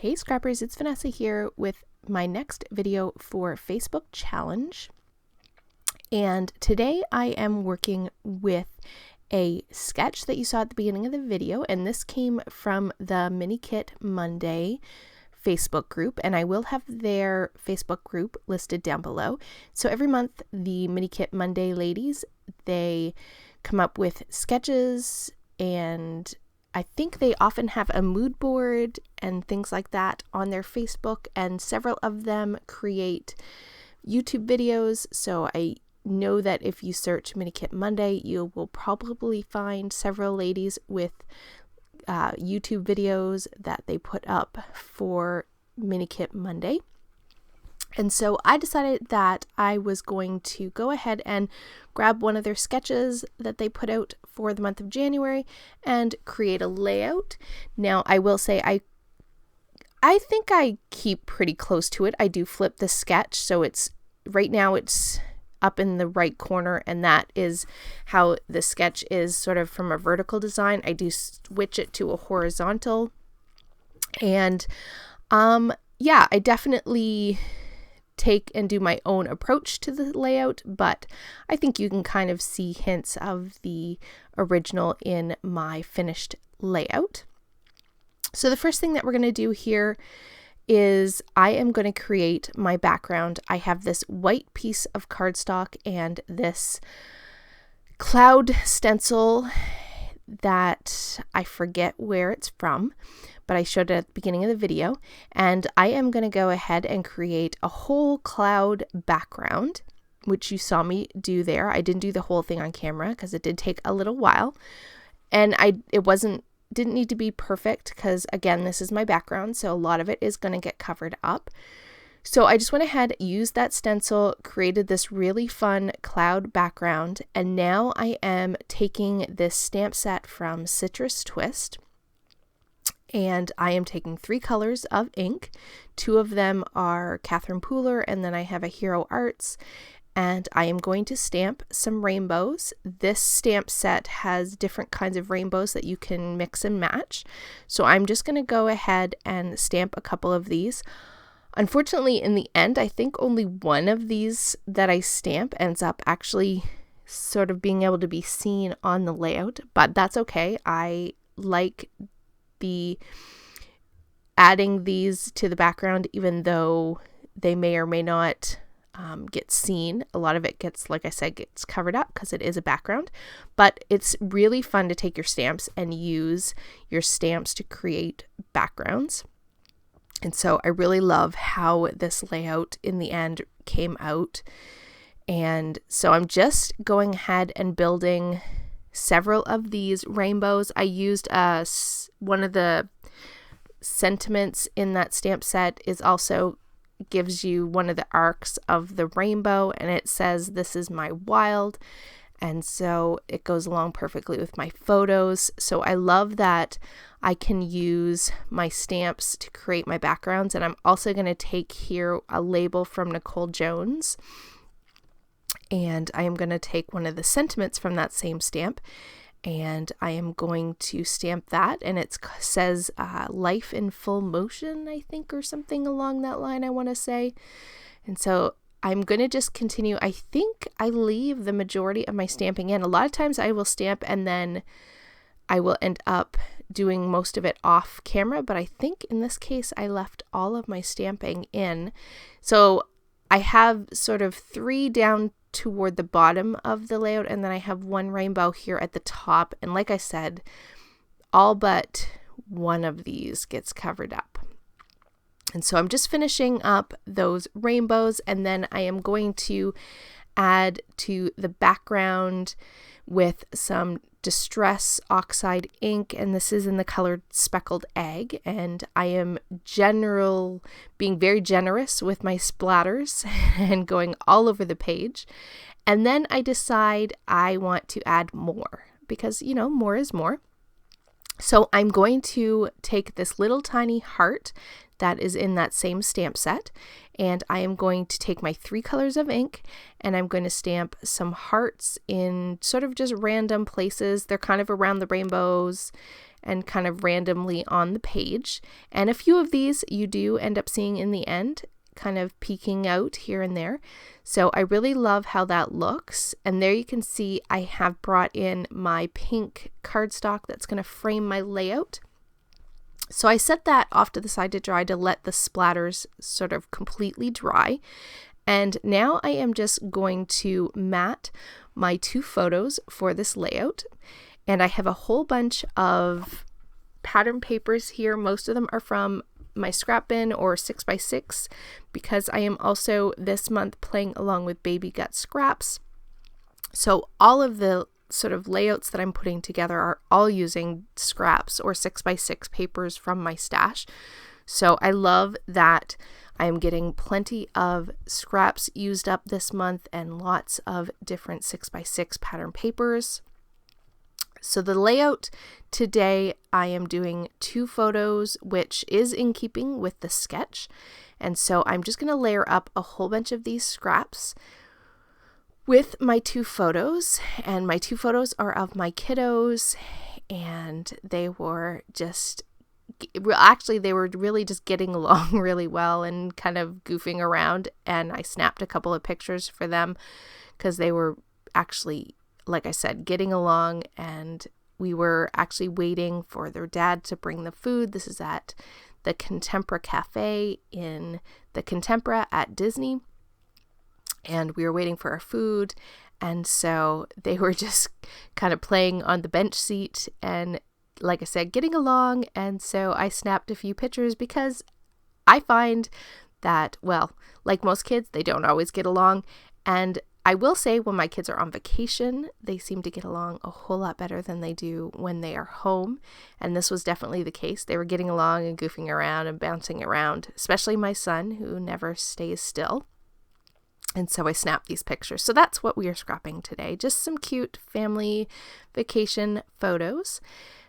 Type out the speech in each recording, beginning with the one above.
Hey Scrappers, it's Vanessa here with my next video for Facebook challenge. And today I am working with a sketch that you saw at the beginning of the video, and this came from the Mini Kit Monday Facebook group, and I will have their Facebook group listed down below. So every month the Mini Kit Monday ladies, they come up with sketches, and I think they often have a mood board and things like that on their Facebook, and several of them create YouTube videos. So I know that if you search Mini Kit Monday, you will probably find several ladies with YouTube videos that they put up for Mini Kit Monday. And so I decided that I was going to go ahead and grab one of their sketches that they put out for the month of January and create a layout. Now, I will say I think I keep pretty close to it. I do flip the sketch, so right now it's up in the right corner, and that is how the sketch is sort of from a vertical design. I do switch it to a horizontal, and yeah, I definitely take and do my own approach to the layout, but I think you can kind of see hints of the original in my finished layout. So the first thing that we're going to do here is I am going to create my background. I have this white piece of cardstock and this cloud stencil that I forget where it's from, but I showed it at the beginning of the video, and I am going to go ahead and create a whole cloud background, which you saw me do there. I didn't do the whole thing on camera because it did take a little while, and it didn't need to be perfect because, again, this is my background, so a lot of it is going to get covered up. So I just went ahead, used that stencil, created this really fun cloud background, and now I am taking this stamp set from Citrus Twist, and I am taking 3 colors of ink. 2 of them are Catherine Pooler, and then I have a Hero Arts, and I am going to stamp some rainbows. This stamp set has different kinds of rainbows that you can mix and match. So I'm just going to go ahead and stamp a couple of these. Unfortunately, in the end, I think only one of these that I stamp ends up actually sort of being able to be seen on the layout, but that's okay. I like adding these to the background, even though they may or may not get seen. A lot of it gets, like I said, gets covered up because it is a background, but it's really fun to take your stamps and use your stamps to create backgrounds. And so I really love how this layout in the end came out. And so I'm just going ahead and building several of these rainbows. I used one of the sentiments in that stamp set is also gives you one of the arcs of the rainbow, and it says, "This is my wild." And so it goes along perfectly with my photos. So I love that I can use my stamps to create my backgrounds. And I'm also going to take here a label from Nicole Jones. And I am going to take one of the sentiments from that same stamp, and I am going to stamp that. And it says life in full motion, I think, or something along that line, I want to say. And so I'm going to just continue. I think I leave the majority of my stamping in. A lot of times I will stamp and then I will end up doing most of it off camera, but I think in this case I left all of my stamping in. So I have sort of 3 down toward the bottom of the layout, and then I have 1 rainbow here at the top. And like I said, all but one of these gets covered up. And so I'm just finishing up those rainbows, and then I am going to add to the background with some Distress Oxide ink, and this is in the color Speckled Egg, and I am being very generous with my splatters and going all over the page. And then I decide I want to add more because, you know, more is more. So I'm going to take this little tiny heart that is in that same stamp set, and I am going to take my 3 colors of ink, and I'm going to stamp some hearts in sort of just random places. They're kind of around the rainbows, and kind of randomly on the page. And a few of these you do end up seeing in the end, kind of peeking out here and there. So I really love how that looks. And there you can see I have brought in my pink cardstock that's going to frame my layout. So I set that off to the side to dry to let the splatters sort of completely dry. And now I am just going to mat my 2 photos for this layout. And I have a whole bunch of pattern papers here. Most of them are from my scrap bin or 6x6, because I am also this month playing along with Baby Gut scraps. So all of the sort of layouts that I'm putting together are all using scraps or 6x6 papers from my stash. So I love that I am getting plenty of scraps used up this month and lots of different 6x6 pattern papers. So the layout today, I am doing 2 photos, which is in keeping with the sketch. And so I'm just going to layer up a whole bunch of these scraps with my 2 photos. And my 2 photos are of my kiddos, and they were just, actually they were really just getting along really well and kind of goofing around. And I snapped a couple of pictures for them because they were actually, like I said, getting along, and we were actually waiting for their dad to bring the food. This is at the Contempora Cafe in the Contempora at Disney, and we were waiting for our food, and so they were just kind of playing on the bench seat and, like I said, getting along. And so I snapped a few pictures because I find that, well, like most kids, they don't always get along. And I will say when my kids are on vacation, they seem to get along a whole lot better than they do when they are home. And this was definitely the case. They were getting along and goofing around and bouncing around, especially my son, who never stays still. And so I snapped these pictures. So that's what we are scrapping today. Just some cute family vacation photos.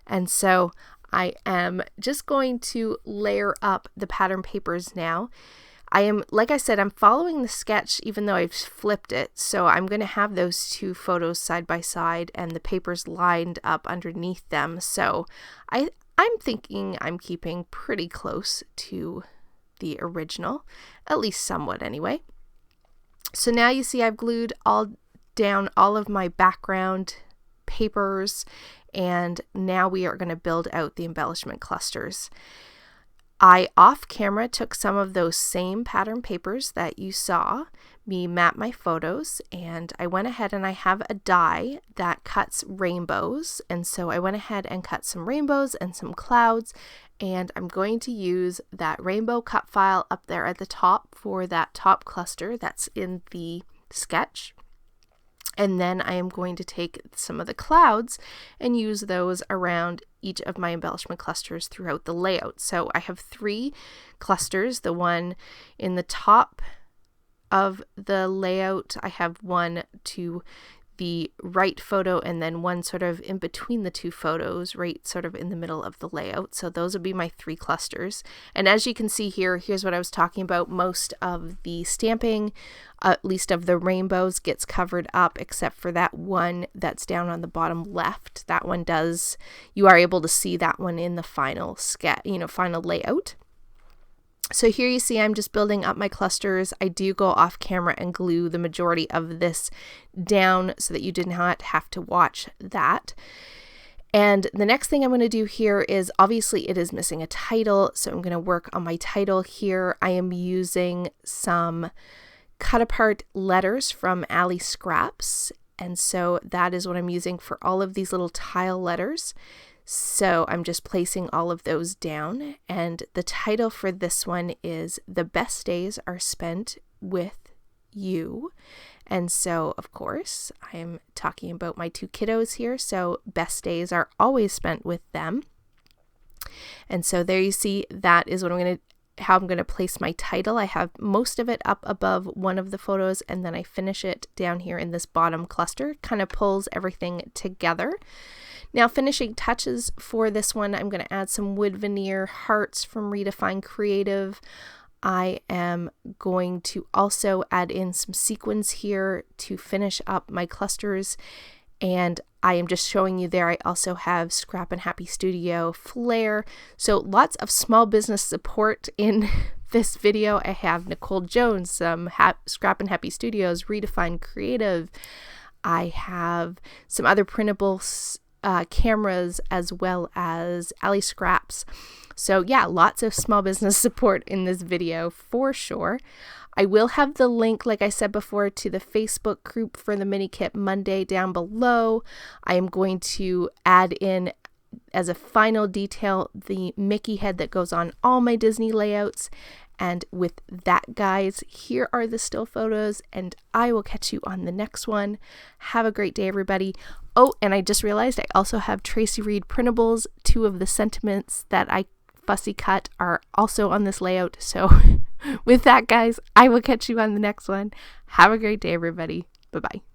And so I am just going to layer up the pattern papers now. I am, like I said, I'm following the sketch even though I've flipped it. So I'm going to have those 2 photos side by side and the papers lined up underneath them. So I'm thinking I'm keeping pretty close to the original, at least somewhat anyway. So now you see I've glued down all of my background papers, and now we are going to build out the embellishment clusters. I off camera took some of those same pattern papers that you saw me map my photos, and I went ahead and I have a die that cuts rainbows, and so I went ahead and cut some rainbows and some clouds, and I'm going to use that rainbow cut file up there at the top for that top cluster that's in the sketch. And then I am going to take some of the clouds and use those around each of my embellishment clusters throughout the layout. So I have 3 clusters. The one in the top of the layout, I have one to the right photo, and then one sort of in between the 2 photos, right sort of in the middle of the layout. So those would be my 3 clusters. And as you can see here, here's what I was talking about. Most of the stamping, at least of the rainbows, gets covered up except for that one that's down on the bottom left. That one does, you are able to see that one in the final final layout. So here you see I'm just building up my clusters. I do go off camera and glue the majority of this down so that you did not have to watch that. And the next thing I'm going to do here is, obviously it is missing a title, so I'm going to work on my title here. I am using some cut apart letters from Ali Scraps, and so that is what I'm using for all of these little tile letters. So I'm just placing all of those down, and the title for this one is "The Best Days Are Spent With You." And so, of course, I'm talking about my 2 kiddos here, so best days are always spent with them. And so there you see, that is what how I'm going to place my title. I have most of it up above one of the photos, and then I finish it down here in this bottom cluster. Kind of pulls everything together. Now, finishing touches for this one, I'm going to add some wood veneer hearts from Redefine Creative. I am going to also add in some sequins here to finish up my clusters. And I am just showing you there. I also have Scrap and Happy Studio Flair. So lots of small business support in this video. I have Nicole Jones, Scrap and Happy Studios, Redefine Creative. I have some other printable cameras, as well as Ali Scraps. So yeah, lots of small business support in this video for sure. I will have the link, like I said before, to the Facebook group for the mini kit Monday down below. I am going to add in, as a final detail, the Mickey head that goes on all my Disney layouts. And with that, guys, here are the still photos, and I will catch you on the next one. Have a great day, everybody. Oh, and I just realized I also have Tracy Reed printables. 2 of the sentiments that I fussy cut are also on this layout. So with that, guys, I will catch you on the next one. Have a great day, everybody. Bye-bye.